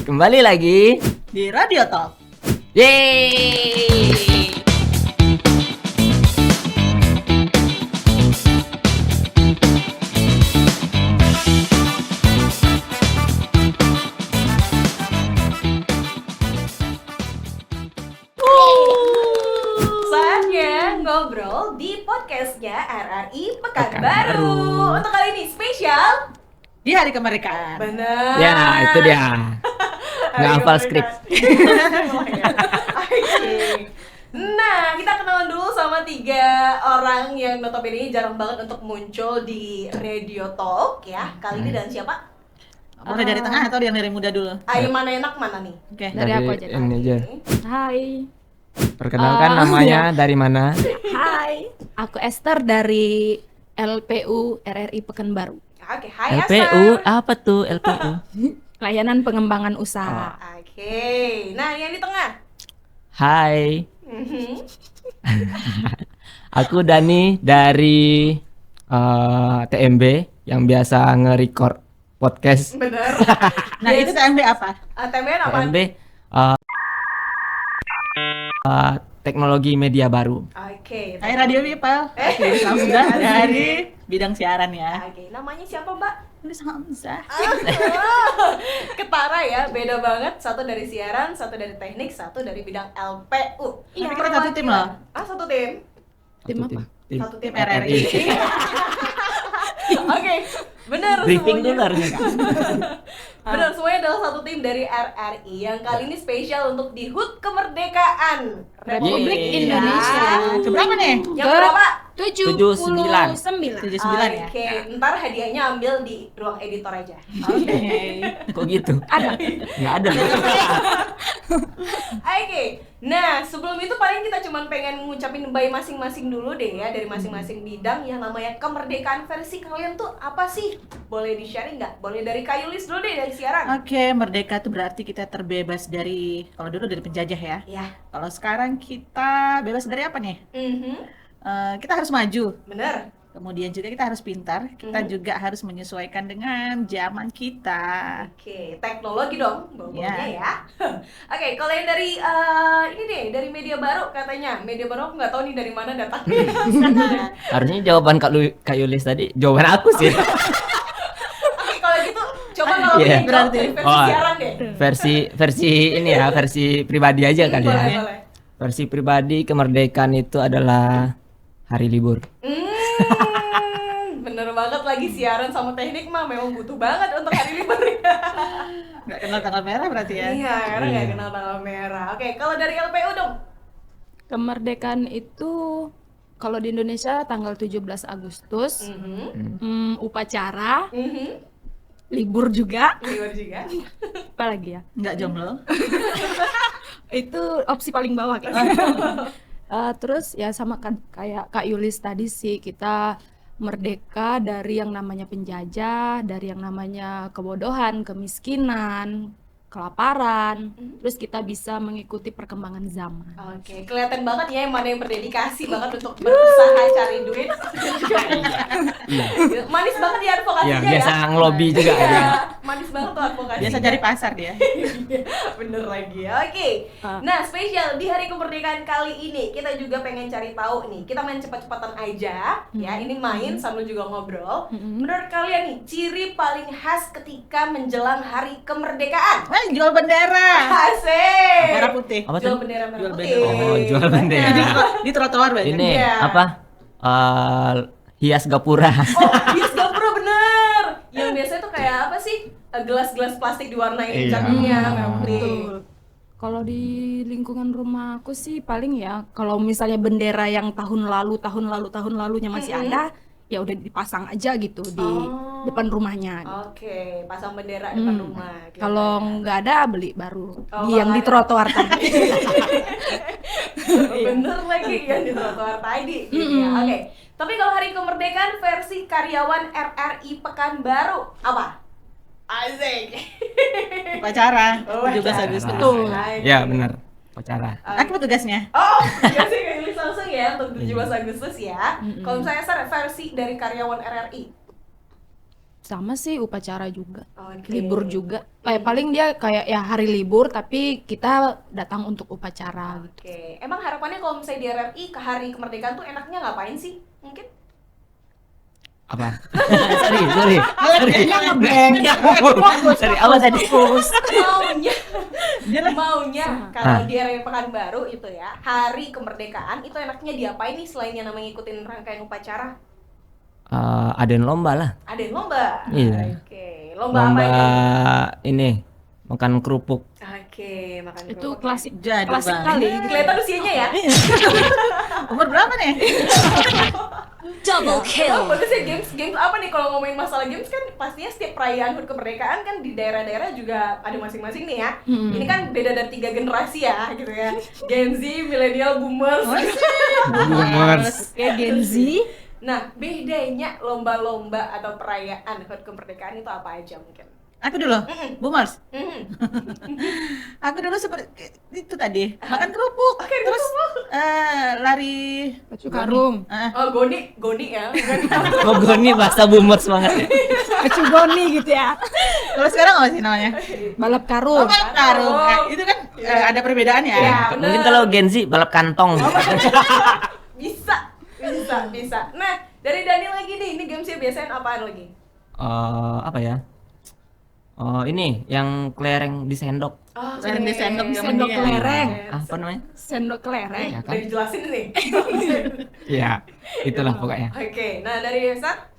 Kembali lagi di Radio Talk. Yeay. Saatnya ngobrol di podcastnya RRI Pekanbaru. Untuk kali ini spesial Di hari kemerdekaan. bener. Ya itu dia. Nggak hafal skrip. Oke. Nah, kita kenalan dulu sama 3 orang yang notabene jarang banget untuk muncul di Radio Talk ya. Kali ini dan siapa? Mulai dari tengah atau yang dari muda dulu? Ayo mana enak mana nih? Oke. Dari aku aja. Ini aja. Hai. Perkenalkan namanya dari mana? Hai. Aku Esther dari LPU RRI Pekanbaru. Oke, hai LPU Esther. apa tuh LPU? Layanan pengembangan usaha. Oke. Nah, yang di tengah. Hai, Mhm. aku Dani dari TMB yang biasa nge-record podcast. Bener. Nah, itu TMB apa? TMN apa? TMB teknologi media baru. Oke. Hai Radio People. Oke, Hamzah dari bidang siaran ya. Oke, namanya siapa, Mbak? Tulis Hamzah. Ketara ya, beda banget. Satu dari siaran, satu dari teknik, satu dari bidang LPU. Tapi kita satu tim loh. Satu tim. Tim apa? Satu tim RRI. Oke, benar Briefing dulu semuanya. harusnya. Benar, semuanya adalah satu tim dari RRI yang kali ini spesial untuk di HUT Kemerdekaan Republik Yeay. Indonesia. Keberapa nih? Yang berapa? 79. 79 ya. Oke, ntar hadiahnya ambil di ruang editor aja. Oke. Kok gitu? Ada. Nggak ada. Oke, nah sebelum itu paling kita cuman pengen ngucapin bye masing-masing dulu deh ya dari masing-masing bidang yang namanya kemerdekaan versi kalian tuh apa sih? Boleh di-sharing nggak? Boleh dari Kayulis dulu deh dari siaran. Oke, merdeka itu berarti kita terbebas dari, kalau dulu dari penjajah ya. Ya, Kalau sekarang kita bebas dari apa nih? Kita harus maju. bener. Kemudian juga kita harus pintar. Kita juga harus menyesuaikan dengan zaman kita. Oke, teknologi dong, bawanya Ya. ya. Oke, kalau yang dari ini deh, dari media baru katanya. Media baru aku nggak tahu nih dari mana datangnya. Harusnya jawaban Kak Yulis tadi jawaban aku sih. Oke, kalau gitu coba kalau Iya. yeah. Berarti. dari versi Oh. siaran deh. Versi ini ya, versi pribadi aja kali Boleh, ya. boleh. Versi pribadi kemerdekaan itu adalah hari libur. Bener banget lagi siaran sama teknik mah memang butuh banget untuk hari libur. Nggak kenal tanggal merah berarti ya? Iya, karena nggak Iya. kenal tanggal merah. Oke, kalau dari LPU dong. Kemerdekaan itu kalau di Indonesia tanggal 17 Agustus. Upacara, libur juga. Libur juga. Apa lagi ya? Nggak jomblo? Itu opsi paling bawah kan. Terus ya sama kan kayak Kak Yulis tadi sih, kita merdeka dari yang namanya penjajah, dari yang namanya kebodohan, kemiskinan, kelaparan. Terus kita bisa mengikuti perkembangan zaman. Oke, kelihatan banget ya yang mana yang berdedikasi banget untuk berusaha cari duit. Manis banget ya advokasinya Ya, ya. biasa ngelobi juga Iya, ya. manis banget tuh advokasinya. Biasa cari pasar dia. Bener lagi ya. Oke. Nah, spesial di hari kemerdekaan kali ini kita juga pengen cari tahu nih. Kita main cepat-cepatan aja ya. Ini main sambil juga ngobrol. Menurut kalian nih, ciri paling khas ketika menjelang hari kemerdekaan? Jual bendera. Asik. Merah putih. Apa Jual tuh? bendera merah Jual putih. bendera. Oh, jual bendera. Di trotoar banyak. Ini Iya. apa? Hias gapura. Oh, yes gapura bener. Yang biasanya tuh kayak apa sih? Gelas-gelas plastik diwarnain Iya. catnya merah putih. Betul. Kalau di lingkungan rumah aku sih paling ya kalau misalnya bendera yang tahun lalunya masih ada, ya udah dipasang aja gitu di depan rumahnya. Oke, pasang bendera depan rumah. Gitu Kalau ya. nggak ada beli baru Oh, yang nggak di ada. trotoar tadi. Bener lagi yang di trotoar tadi gitu ya. Oke. Tapi kalau hari kemerdekaan versi karyawan RRI Pekanbaru apa? Asik. Upacara. Oh, 17 acara. Agustus. Betul. Ya, benar. Upacara. Apa tugasnya? Oh, ya sih kayak Yulis langsung ya untuk 17 Agustus ya. Kalau misalnya Sar, versi dari karyawan RRI. Sama sih upacara juga. Oke. Libur juga. Paling dia kayak ya hari libur tapi kita datang untuk upacara gitu. Oke, emang harapannya kalau misalnya di RRI ke hari kemerdekaan tuh enaknya ngapain sih? Mungkin? Apa? sorry. Sorry, apa tadi? Maunya kalau di RRI Pekanbaru itu ya, hari kemerdekaan itu enaknya diapain nih selain yang namanya ngikutin rangkaian upacara? Adain lomba lah. Ada yang lomba. Iya. Oke, lomba apa Lomba ini? ini makan kerupuk. Oke, makan Itu kerupuk. klasik Jadul klasik banget. kali. Kelihatan usianya ya? Umur berapa nih? Double kill. Oh, bagus ya games apa nih kalau ngomongin masalah games kan pastinya setiap perayaan HUT kemerdekaan kan di daerah-daerah juga ada masing-masing nih ya. Ini kan beda dari 3 generasi ya gitu ya. Gen Z, milenial, boomers. Boomers. Ya Gen Z. Nah, bedanya lomba-lomba atau perayaan HUT kemerdekaan itu apa aja mungkin? Aku dulu, Boomers. Mhm. Aku dulu seperti itu tadi, makan kerupuk, Makan terus kerupuk. Lari Baju karung. Oh, goni ya. Oh, gue bahasa boomers banget. Baju goni gitu ya. Kalau sekarang apa sih namanya? Balap karung. Balap karung. Nah, itu kan ada perbedaan ya. Iya, bener. Mungkin kalau Gen Z balap kantong. Bisa. Nah, dari Daniel lagi nih, ini gamesnya biasanya apaan lagi? Apa ya? Ini yang kelereng di sendok. Oh, Kelereng di sendok zaman Sendok dia. kelereng. Apa namanya? Sendok kelereng. Ya Udah kan? dijelasin nih. Iya, itulah pokoknya. Oke, nah dari Sat?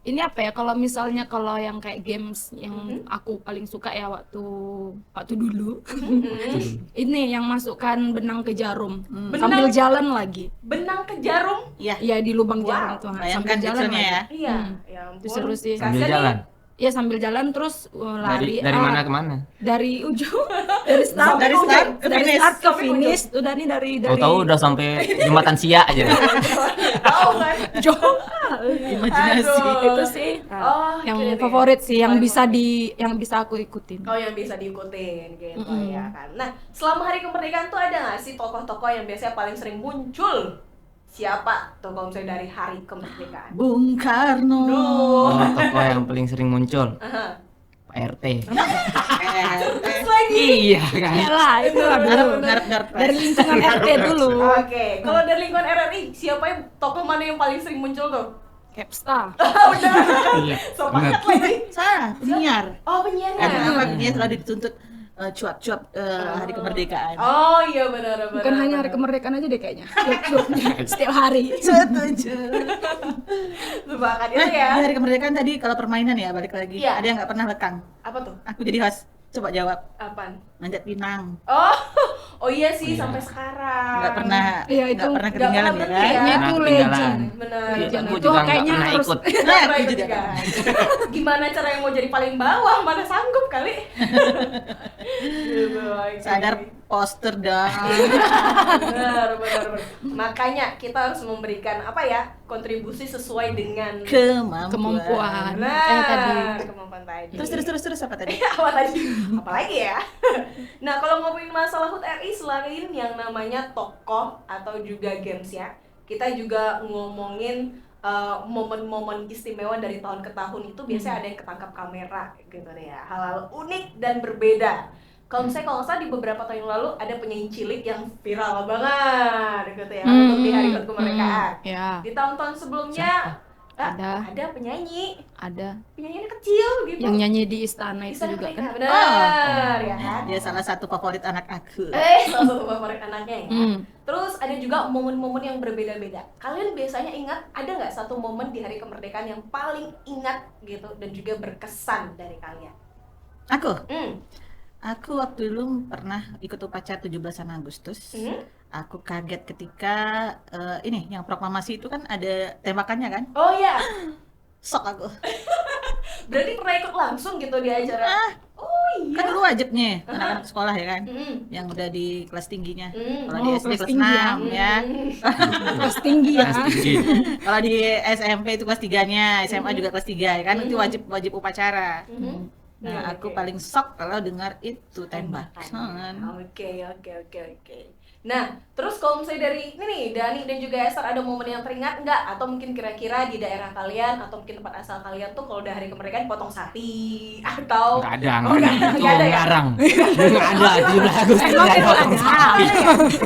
Ini apa ya, kalau misalnya kalau yang kayak games yang aku paling suka ya waktu dulu ini yang masukkan benang ke jarum sambil jalan lagi. Benang ke jarum? Iya. Ya di lubang Wow, jarum tuh bayangkan sambil jalan kecilnya lagi. ya. Iya, ya ampun. Itu seru sih. Sambil Kasian jalan. nih. Ya sambil jalan terus lari. Dari mana ke mana? Dari ujung dari start Dari start ke dari finish. start ke finish udah nih dari Tahu udah sampai jembatan Siak aja. Tahu kan? jauh. Imajinasi. Aduh. Itu sih Oh, yang oke deh. favorit sih, yang Paling bisa favorit. yang bisa aku ikutin. Oh, yang bisa diikutin gitu ya kan. Nah, selama hari kemerdekaan tuh ada nggak sih tokoh-tokoh yang biasanya paling sering muncul? Siapa tuh kalau misalnya dari hari kemerdekaan? Bung Karno. Duh. Tokoh yang paling sering muncul Aha. Pak RT. Terus lagi. Iya kan? Iyalah, itu lah dulu. Garap. Dari lingkungan RT dulu. Oke, kalau dari lingkungan RRI, siapa yang tokoh mana yang paling sering muncul tuh? Capstar. Udah. Iya. So bener. paket lagi. Salah, penyiar. Oh, penyiarnya. Kenapa dia selalu dituntut cuap-cuap hari kemerdekaan? Oh iya benar. Bukan hanya hari kemerdekaan aja deh kayaknya. Cuap-cuapnya setiap hari. Setuju. Lupakan Nah, itu ya. di hari kemerdekaan tadi kalau permainan ya balik lagi. Iya. Ada yang nggak pernah lekang. Apa tuh? Aku jadi host. Coba jawab. Apaan? Manjat pinang. Oh iya sih sampai sekarang. Nggak pernah. Iya, itu nggak pernah nggak ketinggalan pernah ya berhenti kan? ya. Kayaknya itu Ketinggalan. legend. Benar. Legend. Aku Itu juga nggak kayaknya pernah harus ikut. Nah, Pernah aku ikut juga. juga. Gimana cara yang mau jadi paling bawah? Mana sanggup kali? Gitu, oke. Sadar poster dong. benar. Makanya kita harus memberikan apa ya, kontribusi sesuai dengan Kemampuan. Benar, Tadi. kemampuan tadi. Terus apa tadi? Apa tadi? Apalagi ya? Nah, kalau ngomongin masalah HUT RI selain yang namanya tokoh atau juga games ya, kita juga ngomongin momen-momen istimewa dari tahun ke tahun itu biasanya ada yang ketangkap kamera gitu deh ya, hal-hal unik dan berbeda. Kalau misalnya kalau nggak salah di beberapa tahun yang lalu ada penyanyi cilik yang viral banget gitu ya untuk di hari HUT kemerdekaan. Ya, Di tahun-tahun sebelumnya ada penyanyi ada kecil gitu. yang nyanyi di istana itu Istana juga Merdeka, kan. benar ya kan? Dia salah satu favorit anak aku. Salah satu favorit anaknya ya. Hmm. Terus ada juga momen-momen yang berbeda-beda. Kalian biasanya ingat ada nggak satu momen di hari kemerdekaan yang paling ingat gitu dan juga berkesan dari kalian? Aku Hmm. Aku waktu dulu pernah ikut upacara 17 Agustus. Aku kaget ketika ini yang proklamasi itu kan ada tembakannya kan? Oh iya, Sok aku. berarti pernah ikut langsung gitu di acara? Oh iya. Kan dulu wajibnya anak-anak sekolah ya kan? Mm-mm. Yang udah di kelas tingginya. Mm. Kalau di Oh, SD kelas kelas tinggi ya. 6 ya. Kelas tinggi ya. Kalau di SMP itu kelas 3-nya, SMA juga kelas 3 ya kan? Itu wajib upacara. Mhm. Nah, Iya, aku oke. paling shock kalau dengar itu tembakan. Oke. Nah, terus kalau misalnya dari ini nih, Dani dan juga Esther ada momen yang teringat nggak? Atau mungkin kira-kira di daerah kalian atau mungkin tempat asal kalian tuh kalau udah hari kemerdekaan potong sapi atau Nggak ada, Oh, nggak ada. Itu nggak ada ya? ngarang. Nggak ada, 17 Agustus nggak ada potong sapi.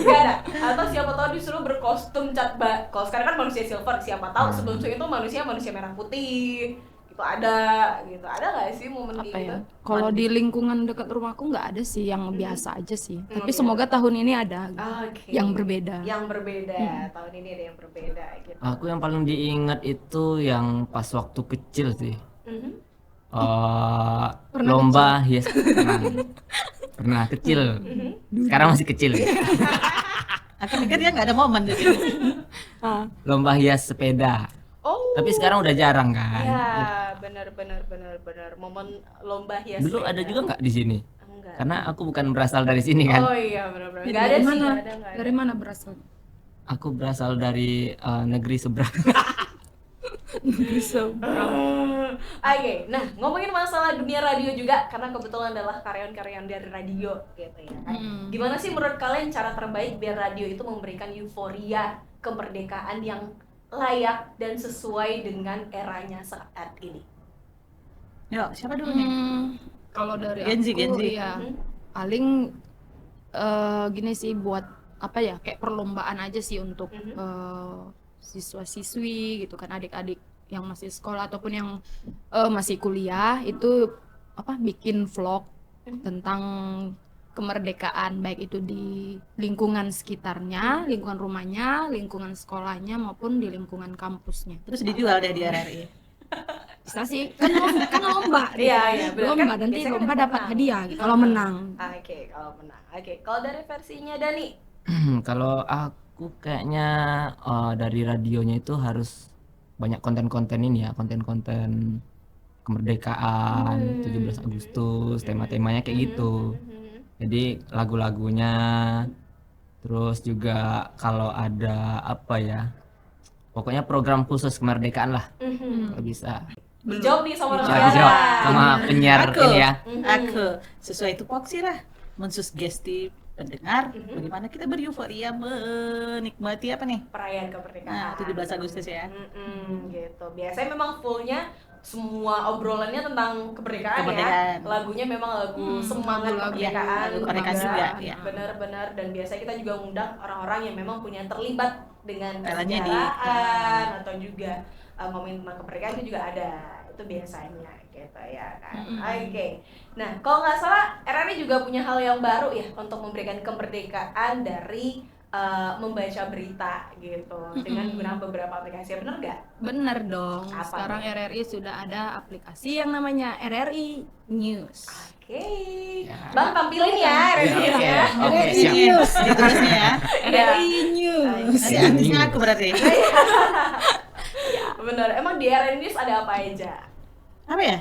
Nggak ada. Atau siapa tahu disuruh berkostum cat kalau sekarang kan manusia silver, siapa tahu sebelum itu manusia merah putih. Gitu ada nggak sih momen Apa kayak gitu? ya? Kalau di lingkungan dekat rumahku nggak ada sih, yang biasa aja sih. Tapi biasa. semoga tahun ini ada Oke. yang berbeda. Yang berbeda. Tahun ini ada yang berbeda gitu. Aku yang paling diingat itu yang pas waktu kecil sih. Mhm. Pernah Lomba hias pernah kecil. Sekarang masih kecil ya. Aku pikir dia nggak ada momen di situ. Lomba hias sepeda. Oh. Tapi sekarang udah jarang kan. Ya, benar. Momen lomba hias. Dulu ada sepeda. juga nggak di sini? Enggak. Karena aku bukan berasal dari sini kan. Oh iya, benar. Enggak ada Dari sih, mana? nggak ada. Dari mana berasal? Aku berasal dari negeri seberang. Oke, nah ngomongin masalah dunia radio juga karena kebetulan adalah karyawan-karyawan dari radio gitu ya. Gimana sih menurut kalian cara terbaik biar radio itu memberikan euforia kemerdekaan yang layak dan sesuai dengan eranya saat ini? Yuk, siapa dulu nih? Kalau dari Gen Z, aku, Gen Z. ya paling gini sih, buat apa ya, kayak perlombaan aja sih untuk siswa-siswi gitu kan, adik-adik yang masih sekolah ataupun yang masih kuliah itu bikin vlog tentang kemerdekaan, baik itu di lingkungan sekitarnya, lingkungan rumahnya, lingkungan sekolahnya maupun di lingkungan kampusnya. Terus dijual deh di RRI. Bisa sih, kan lomba. Iya, benar. Lomba, Kan nanti biasanya lomba kan dapat menang. hadiah gitu, kalau menang. Oke, kalau menang. Oke, kalau dari versinya Dani? Kalau aku kayaknya dari radionya itu harus banyak konten-konten ini ya, konten-konten kemerdekaan, 17 Agustus, tema-temanya kayak gitu. Jadi lagu-lagunya, terus juga kalau ada pokoknya program khusus kemerdekaan lah, kalau bisa. Dijawab nih sama orang Bisa dijawab sama penyiar Aku. ini ya. Aku sesuai tupoksi lah, mensugesti pendengar bagaimana kita beryuforia menikmati apa nih? perayaan kemerdekaan. Nah, 17 Agustus ya. Gitu. Biasanya memang fullnya semua obrolannya tentang kemerdekaan, Kemerdekaan. ya. Lagunya memang lagu semangat lagu-lagu, kemerdekaan. lagu kemerdekaan bangga. juga, ya. Benar-benar, dan biasanya kita juga ngundang orang-orang yang memang punya terlibat dengan Relanya di- kesejaraan atau juga momen tentang kemerdekaan itu juga ada. Itu biasanya gitu ya kan. Oke. Nah, kalau nggak salah RRI juga punya hal yang baru ya untuk memberikan kemerdekaan dari membaca berita gitu dengan menggunakan beberapa aplikasi. Bener nggak? Bener dong. Apa Sekarang tuh? RRI sudah ada aplikasi yang namanya RRI News. Oke. Bang tampilin ya RRI Oke, ya. oke, siap. News ditulisnya ya. RRI News. Nanti artisnya aku berarti. Bener. Emang di RRI News ada apa aja? Apa ya?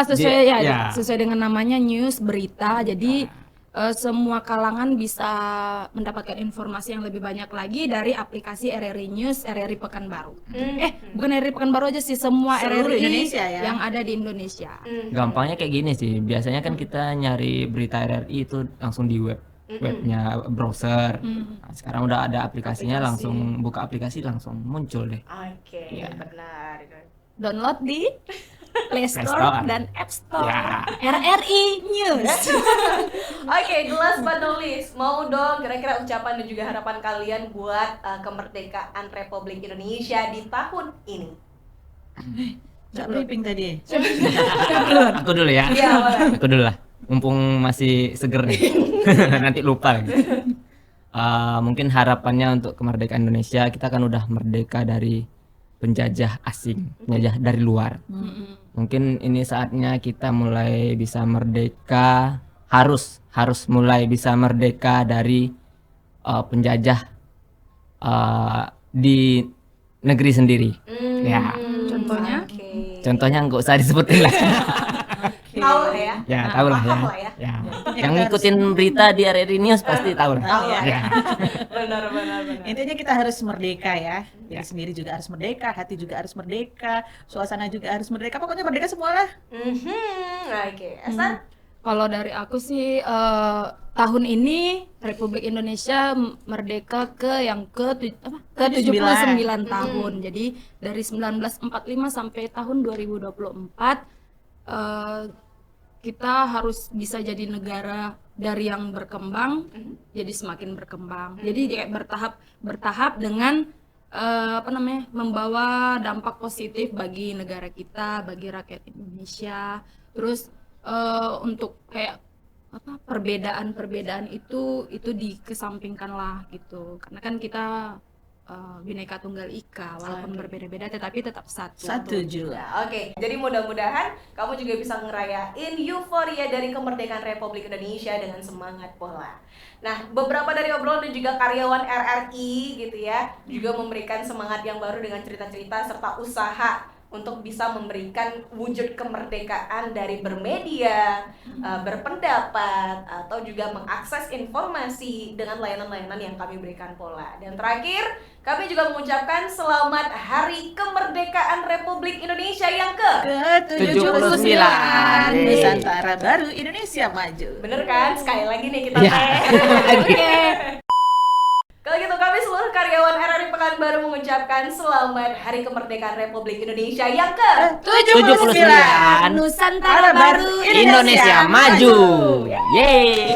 Sesuai Ya. sesuai dengan namanya news, berita. Jadi semua kalangan bisa mendapatkan informasi yang lebih banyak lagi dari aplikasi RRI News, RRI Pekanbaru. Bukan RRI Pekanbaru aja sih, semua Seluruh RRI Indonesia ya. yang ada di Indonesia. Gampangnya kayak gini sih. Biasanya kan kita nyari berita RRI itu langsung di webnya browser. Nah, sekarang udah ada aplikasinya, langsung buka aplikasi langsung muncul deh. Oke, Iya. benar. Download di Play Play Store Store. dan App Store. Ya. RRI News. Oke, the last but not least, mau dong kira-kira ucapan dan juga harapan kalian buat kemerdekaan Republik Indonesia di tahun ini. Nggak briefing tadi. Aku dulu ya. Iya, boleh. Aku dulu lah. Mumpung masih seger nih. Nanti lupa lagi. Mungkin harapannya untuk kemerdekaan Indonesia, kita kan udah merdeka dari penjajah asing, penjajah dari luar. Mungkin ini saatnya kita mulai bisa merdeka, harus mulai bisa merdeka dari penjajah di negeri sendiri. Ya, Contohnya? Oke. contohnya nggak usah disebutin lah. Tahu lah ya. Ya, tahu lah ya. Paham lah ya. Ya. Yang ngikutin berita di RRI News pasti tahu lah. Tahu ya. Ya. Benar. Intinya kita harus merdeka ya. Diri sendiri juga harus merdeka, hati juga harus merdeka, suasana juga harus merdeka. Pokoknya merdeka semua lah. Oke, Esther. Kalau dari aku sih tahun ini Republik Indonesia merdeka ke 79 tahun. Jadi dari 1945 sampai tahun 2024 kita harus bisa jadi negara dari yang berkembang jadi semakin berkembang. Jadi kayak bertahap dengan membawa dampak positif bagi negara kita, bagi rakyat Indonesia. Terus untuk kayak perbedaan itu dikesampingkan lah gitu. Karena kan kita Bhinneka Tunggal Ika, walaupun berbeda-beda tetapi tetap satu. Setuju. Ya, oke. Jadi mudah-mudahan kamu juga bisa ngerayain euforia dari kemerdekaan Republik Indonesia dengan semangat pula. Nah, beberapa dari obrolan dan juga karyawan RRI gitu ya, juga memberikan semangat yang baru dengan cerita-cerita serta usaha untuk bisa memberikan wujud kemerdekaan dari bermedia, berpendapat, atau juga mengakses informasi dengan layanan-layanan yang kami berikan pula. Dan terakhir, kami juga mengucapkan selamat Hari Kemerdekaan Republik Indonesia yang ke-79 79. Nusantara Baru Indonesia Maju. Bener kan? Sekali lagi nih kita Iya. Oke. Kalau gitu kami seluruh karyawan RRI Pekanbaru mengucapkan selamat Hari Kemerdekaan Republik Indonesia yang ke-79 Nusantara Baru Indonesia maju. Yeay.